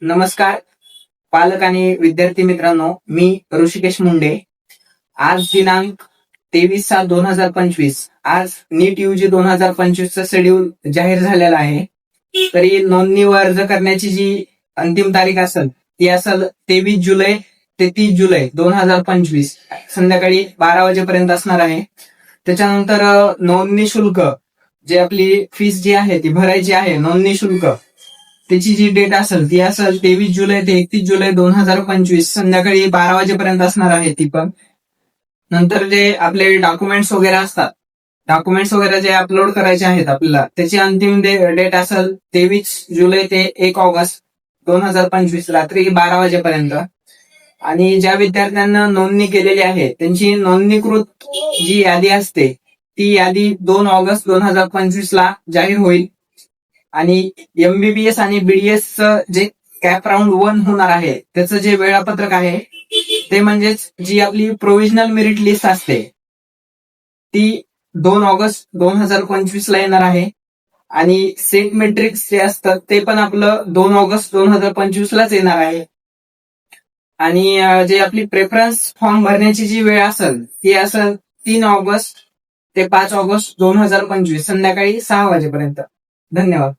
नमस्कार पालक आणि विद्यार्थी मित्रांनो, मी ऋषिकेश मुंडे. आज दिनांक 23/7/2025. आज नीट यूजी 2025 चा शेड्यूल जाहीर झालेला आहे. तरी नोंदणी व अर्ज करण्याची जी अंतिम तारीख असेल ती असेल 23 जुलै ते 30 जुलै 2025 संध्याकाळी 12 वाजेपर्यंत असणार आहे. त्याच्यानंतर नोंदणी शुल्क जे आपली फीस जी आहे ती भरायची आहे, नोंदणी शुल्क त्याची जी डेट असेल ती असेल 23 जुलै ते 31 जुलै 2025 संध्याकाळी 12 वाजेपर्यंत असणार आहे ती पण. नंतर जे आपले डॉक्युमेंट्स वगैरे असतात, डॉक्युमेंट्स वगैरे जे अपलोड करायचे आहेत आपल्याला, त्याची अंतिम डेट असेल 23 जुलै ते 1 ऑगस्ट 2025 रात्री 12 वाजेपर्यंत. आणि ज्या विद्यार्थ्यांना नोंदणी केलेली आहे त्यांची नोंदणीकृत जी यादी असते ती यादी 2 ऑगस्ट 2025 ला जाहीर होईल. आणि एमबीबीएस आणि बीडीएस जे कॅप राऊंड 1 होणार आहे त्याचं जे वेळापत्रक आहे ते म्हणजेच जी आपली प्रोव्हिजनल मेरिट लिस्ट असते ती 2 ऑगस्ट 2025 ला येणार आहे. आणि सेट मेट्रिक्स जे असतात ते पण आपलं 2 ऑगस्ट 2025 लाच येणार आहे. आणि जे आपली प्रेफरन्स फॉर्म भरण्याची जी वेळ असेल ती असेल 3 ऑगस्ट ते 5 ऑगस्ट 2025 संध्याकाळी 6 वाजेपर्यंत. धन्यवाद.